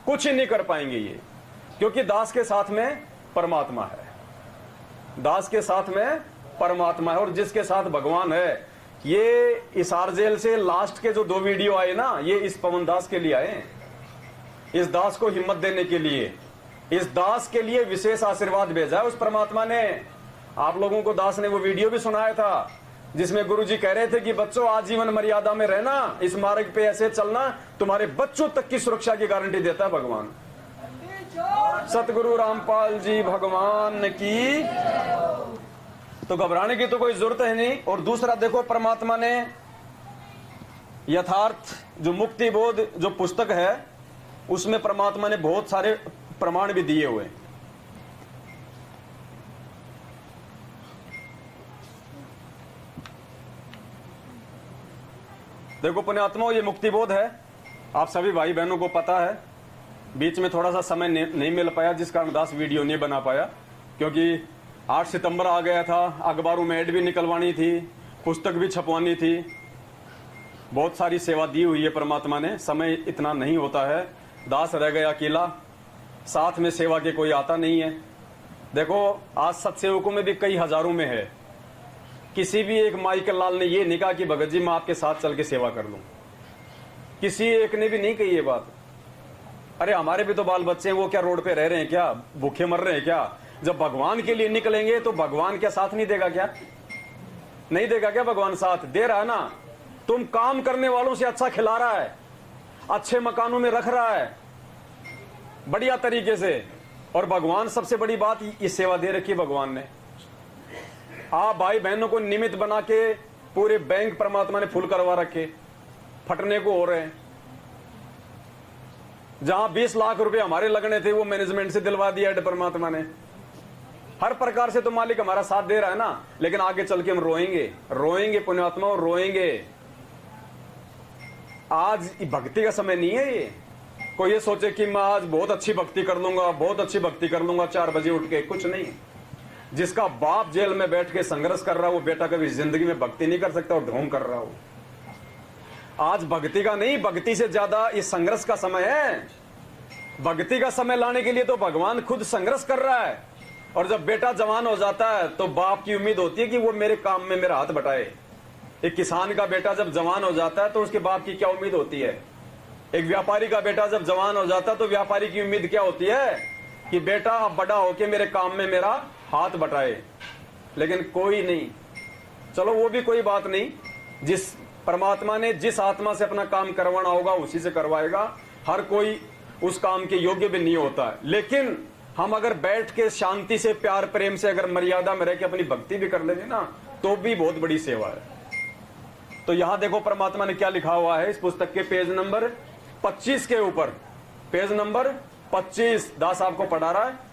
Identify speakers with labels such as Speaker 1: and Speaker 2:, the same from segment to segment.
Speaker 1: कुछ ही नहीं कर पाएंगे ये, क्योंकि दास के साथ में परमात्मा है, दास के साथ में परमात्मा है, और जिसके साथ भगवान है। ये इस आरजेल से लास्ट के जो 2 वीडियो आए ना, ये इस पवन दास के लिए आए, इस दास को हिम्मत देने के लिए, इस दास के लिए विशेष आशीर्वाद भेजा है उस परमात्मा ने। आप लोगों को दास ने वो वीडियो भी सुनाया था जिसमें गुरुजी कह रहे थे कि बच्चों आजीवन मर्यादा में रहना, इस मार्ग पे ऐसे चलना, तुम्हारे बच्चों तक की सुरक्षा की गारंटी देता है भगवान। सतगुरु रामपाल जी भगवान की। तो घबराने की तो कोई जरूरत है नहीं। और दूसरा देखो, परमात्मा ने यथार्थ जो मुक्ति बोध जो पुस्तक है, उसमें परमात्मा ने बहुत सारे प्रमाण भी दिए हुए। देखो पुण्यात्माओं, ये मुक्ति बोध है, आप सभी भाई बहनों को पता है। बीच में थोड़ा सा समय नहीं मिल पाया, जिस कारण दास वीडियो नहीं बना पाया, क्योंकि 8 सितंबर आ गया था, अखबारों में ऐड भी निकलवानी थी, पुस्तक भी छपवानी थी, बहुत सारी सेवा दी हुई है परमात्मा ने, समय इतना नहीं होता है। दास रह गया अकेला, साथ में सेवा के कोई आता नहीं है। देखो आज सत्सेवकों में भी कई हजारों में है, किसी भी एक माइकल लाल ने ये नहीं कहा कि भगत जी मैं आपके साथ चल के सेवा कर लूं, किसी एक ने भी नहीं कही ये बात। अरे हमारे भी तो बाल बच्चे हैं, वो क्या रोड पे रह रहे हैं क्या, भूखे मर रहे हैं क्या? जब भगवान के लिए निकलेंगे तो भगवान क्या साथ नहीं देगा क्या? नहीं देगा क्या? भगवान साथ दे रहा है ना। तुम काम करने वालों से अच्छा खिला रहा है, अच्छे मकानों में रख रहा है बढ़िया तरीके से, और भगवान सबसे बड़ी बात ये सेवा दे रखी है भगवान ने। आप भाई बहनों को निमित्त बना के पूरे बैंक परमात्मा ने फुल करवा रखे, फटने को हो रहे हैं। जहां 20 लाख रुपए हमारे लगने थे वो मैनेजमेंट से दिलवा दिया है परमात्मा ने। हर प्रकार से तो मालिक हमारा साथ दे रहा है ना, लेकिन आगे चल के हम रोएंगे, रोएंगे पुण्यात्मा, रोएंगे। आज भक्ति का समय नहीं है ये। कोई ये सोचे कि मैं आज बहुत अच्छी भक्ति कर लूंगा, बहुत अच्छी भक्ति कर लूंगा 4 बजे उठ के, कुछ नहीं। जिसका बाप जेल में बैठ के संघर्ष कर रहा हो, वो बेटा कभी जिंदगी में भक्ति नहीं कर सकता और ढोंग कर रहा हो। आज भक्ति का नहीं, भक्ति से ज्यादा ये संघर्ष का समय है। भक्ति का समय लाने के लिए तो भगवान खुद संघर्ष कर रहा है। और जब बेटा जवान हो जाता है तो बाप की उम्मीद होती है कि वो मेरे काम में मेरा हाथ बटाए। एक किसान का बेटा जब जवान हो जाता है तो उसके बाप की क्या उम्मीद होती है? एक व्यापारी का बेटा जब जवान हो जाता है तो व्यापारी की उम्मीद क्या होती है? कि बेटा अब बड़ा होके मेरे काम में मेरा हाथ बटाए। लेकिन कोई नहीं, चलो वो भी कोई बात नहीं, जिस परमात्मा ने जिस आत्मा से अपना काम करवाना होगा उसी से करवाएगा। हर कोई उस काम के योग्य भी नहीं होता है, लेकिन हम अगर बैठ के शांति से, प्यार प्रेम से, अगर मर्यादा में रह के अपनी भक्ति भी कर लेंगे ना, तो भी बहुत बड़ी सेवा है। तो यहां देखो परमात्मा ने क्या लिखा हुआ है इस पुस्तक के पेज नंबर 25 के ऊपर, पेज नंबर 25 दास आपको पढ़ा रहा है।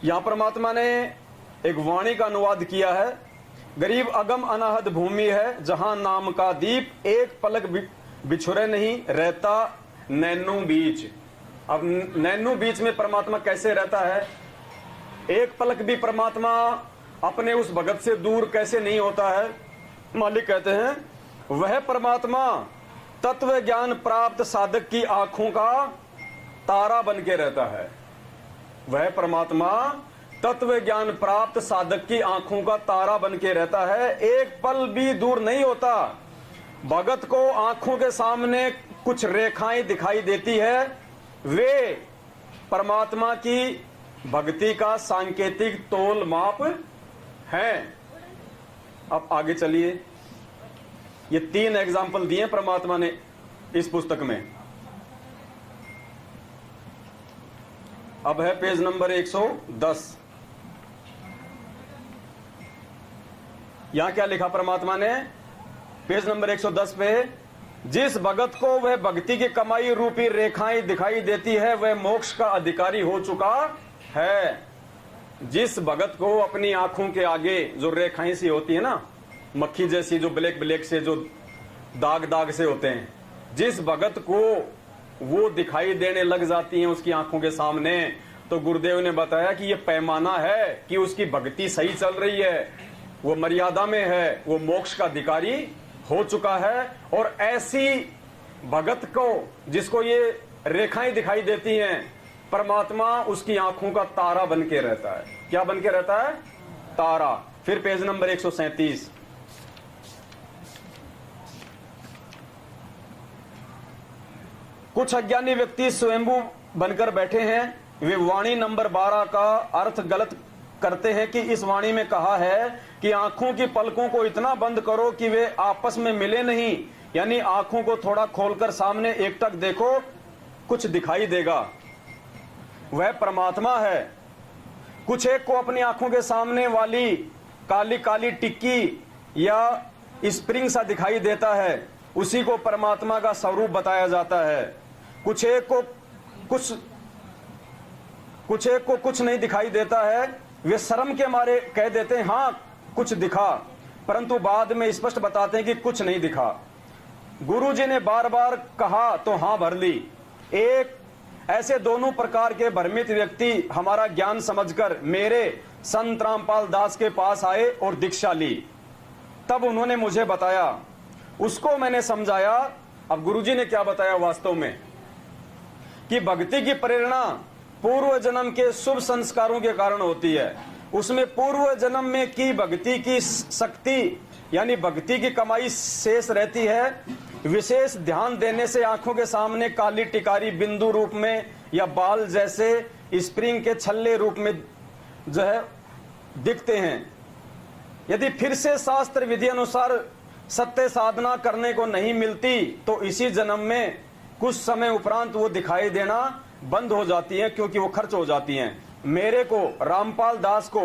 Speaker 1: यहां परमात्मा ने एक वाणी का अनुवाद किया है। गरीब अगम अनाहद भूमि है, जहां नाम का दीप एक पलक बिछुरे नहीं, रहता नैनू बीच। अब नैनू बीच में परमात्मा कैसे रहता है? एक पलक भी परमात्मा अपने उस भगत से दूर कैसे नहीं होता है? मालिक कहते हैं वह परमात्मा तत्व ज्ञान प्राप्त साधक की आंखों का तारा बन के रहता है। वह परमात्मा तत्व ज्ञान प्राप्त साधक की आंखों का तारा बन के रहता है, एक पल भी दूर नहीं होता। भगत को आंखों के सामने कुछ रेखाएं दिखाई देती है, वे परमात्मा की भक्ति का सांकेतिक तोल माप है। अब आगे चलिए, ये 3 एग्जाम्पल दिए परमात्मा ने इस पुस्तक में। अब है पेज नंबर 110। यहां क्या लिखा परमात्मा ने पेज नंबर 110 पे? जिस भगत को वह भक्ति की कमाई रूपी रेखाएं दिखाई देती है, वह मोक्ष का अधिकारी हो चुका है। जिस भगत को अपनी आंखों के आगे जो रेखाएं सी होती है ना, मक्खी जैसी, जो ब्लैक ब्लैक से जो दाग दाग से होते हैं, जिस भगत को वो दिखाई देने लग जाती हैं उसकी आंखों के सामने, तो गुरुदेव ने बताया कि ये पैमाना है कि उसकी भक्ति सही चल रही है, वो मर्यादा में है, वो मोक्ष का अधिकारी हो चुका है। और ऐसी भगत को जिसको ये रेखाएं दिखाई देती हैं, परमात्मा उसकी आंखों का तारा बन के रहता है। क्या बन के रहता है? तारा। फिर पेज नंबर 137। कुछ अज्ञानी व्यक्ति स्वयंभू बनकर बैठे हैं। वे वाणी नंबर 12 का अर्थ गलत करते हैं कि इस वाणी में कहा है कि आंखों की पलकों को इतना बंद करो कि वे आपस में मिले नहीं, यानी आंखों को थोड़ा खोलकर सामने एकटक देखो, कुछ दिखाई देगा, वह परमात्मा है। कुछ एक को अपनी आंखों के सामने वाली काली काली टिक्की या स्प्रिंग सा दिखाई देता है, उसी को परमात्मा का स्वरूप बताया जाता है। कुछ एक को कुछ नहीं दिखाई देता है, वे शर्म के मारे कह देते हैं हाँ कुछ दिखा, परंतु बाद में स्पष्ट बताते हैं कि कुछ नहीं दिखा। गुरुजी ने बार बार कहा तो हाँ भर ली। एक ऐसे दोनों प्रकार के भ्रमित व्यक्ति हमारा ज्ञान समझकर मेरे संत रामपाल दास के पास आए और दीक्षा ली। तब उन्होंने मुझे बताया, उसको मैंने समझाया। अब गुरुजी ने क्या बताया वास्तव में, कि भक्ति की प्रेरणा पूर्व जन्म के शुभ संस्कारों के कारण होती है। उसमें पूर्व जन्म में की भक्ति की शक्ति यानी भक्ति की कमाई शेष रहती है। विशेष ध्यान देने से आंखों के सामने काली टिकारी बिंदु रूप में या बाल जैसे स्प्रिंग के छल्ले रूप में जो है दिखते हैं। यदि फिर से शास्त्र विधि अनुसार सत्य साधना करने को नहीं मिलती तो इसी जन्म में कुछ समय उपरांत वो दिखाई देना बंद हो जाती हैं, क्योंकि वो खर्च हो जाती हैं। मेरे को रामपाल दास को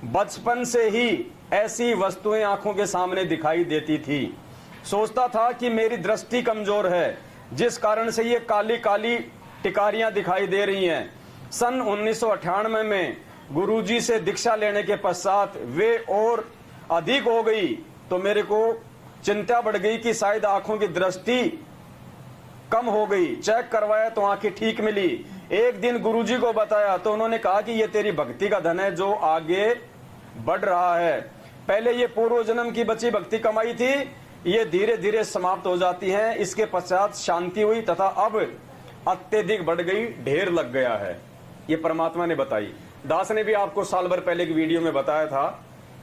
Speaker 1: बचपन से ही ऐसी वस्तुएं आंखों के सामने दिखाई देती थी। सोचता था कि मेरी दृष्टि कमजोर है, जिस कारण से ये काली काली टिकारियां दिखाई दे रही हैं। सन 1998 में गुरुजी से दीक्षा लेने के पश्चात वे और अधिक हो गई, तो मेरे को चिंता बढ़ गई कि शायद आंखों की दृष्टि कम हो गई। चेक करवाया तो आंखें ठीक मिली। एक दिन गुरुजी को बताया तो उन्होंने कहा कि ये तेरी भक्ति का धन है जो आगे बढ़ रहा है। पहले ये पूर्व जन्म की बची भक्ति कमाई थी, ये धीरे धीरे समाप्त हो जाती है। इसके पश्चात शांति हुई तथा अब अत्यधिक बढ़ गई, ढेर लग गया है। ये परमात्मा ने बताई। दास ने भी आपको साल भर पहले की वीडियो में बताया था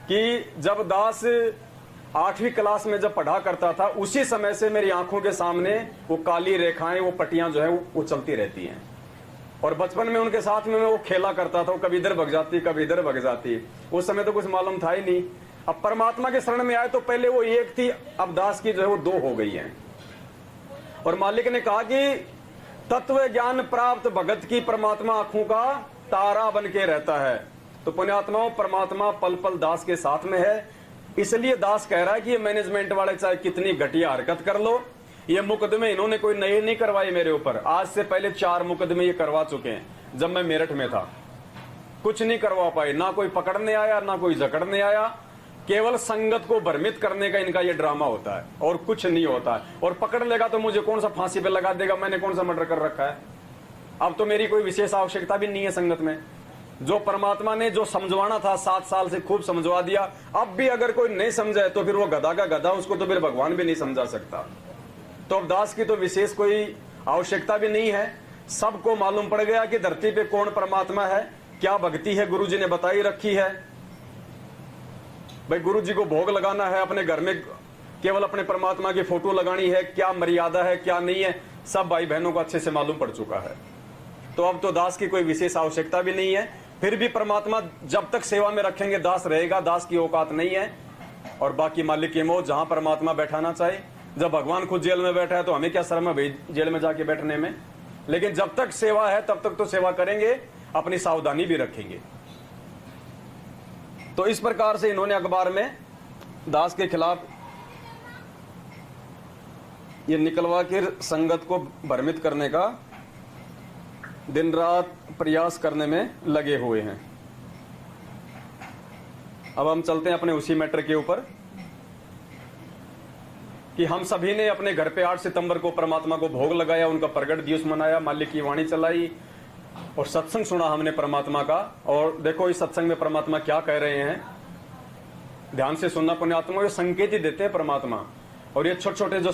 Speaker 1: कि जब दास 8वीं क्लास में जब पढ़ा करता था, उसी समय से मेरी आंखों के सामने वो काली रेखाएं, वो पट्टियां जो है वो चलती रहती हैं। और बचपन में उनके साथ में मैं वो खेला करता था, वो कभी इधर भग जाती कभी इधर भग जाती। उस समय तो कुछ मालूम था ही नहीं। अब परमात्मा के शरण में आए तो पहले वो एक थी, अब दास की जो है वो 2 हो गई है। और मालिक ने कहा कि तत्व ज्ञान प्राप्त भगत की परमात्मा आंखों का तारा बन के रहता है। तो पुण्यात्माओं, परमात्मा पल पल दास के साथ में है। इसलिए दास कह रहा है कि ये मैनेजमेंट वाले चाहे कितनी घटिया हरकत कर लो, ये मुकदमे इन्होंने कोई नए नहीं करवाए मेरे ऊपर। आज से पहले 4 मुकदमे ये करवा चुके हैं। जब मैं मेरठ में था कुछ नहीं करवा पाए, ना कोई पकड़ने आया ना कोई जकड़ने आया। केवल संगत को भ्रमित करने का इनका ये ड्रामा होता है और कुछ नहीं होता है। और पकड़ लेगा तो मुझे कौन सा फांसी पे लगा देगा, मैंने कौन सा मर्डर कर रखा है। अब तो मेरी कोई विशेष आवश्यकता भी नहीं है संगत में। जो परमात्मा ने जो समझवाना था 7 साल से खूब समझवा दिया। अब भी अगर कोई नहीं समझे तो फिर वो गधा का गधा, उसको तो फिर भगवान भी नहीं समझा सकता। तो अब दास की तो विशेष कोई आवश्यकता भी नहीं है। सबको मालूम पड़ गया कि धरती पे कौन परमात्मा है, क्या भक्ति है गुरुजी ने बताई रखी है। भाई गुरुजी को भोग लगाना है, अपने घर में केवल अपने परमात्मा की फोटो लगानी है, क्या मर्यादा है क्या नहीं है, सब भाई बहनों को अच्छे से मालूम पड़ चुका है। तो अब तो दास की कोई विशेष आवश्यकता भी नहीं है। फिर भी परमात्मा जब तक सेवा में रखेंगे दास रहेगा, दास की औकात नहीं है। और बाकी मालिक की मौत, जहां परमात्मा बैठाना चाहे। जब भगवान खुद जेल में बैठा है तो हमें क्या शर्म है भाई जेल में जाके बैठने में। लेकिन जब तक सेवा है तब तक तो सेवा करेंगे, अपनी सावधानी भी रखेंगे। तो इस प्रकार से इन्होंने अखबार में दास के खिलाफ ये निकलवा कर संगत को भ्रमित करने का दिन रात प्रयास करने में लगे हुए हैं। अब हम चलते हैं अपने उसी मैटर के ऊपर कि हम सभी ने अपने घर पे 8 सितंबर को परमात्मा को भोग लगाया, उनका प्रगट दिवस मनाया, मालिक की वाणी चलाई और सत्संग सुना हमने परमात्मा का। और देखो इस सत्संग में परमात्मा क्या कह रहे हैं, ध्यान से सुनना पुण्यात्मा। ये संकेत ही देते हैं परमात्मा। और ये छोटे छोटे जो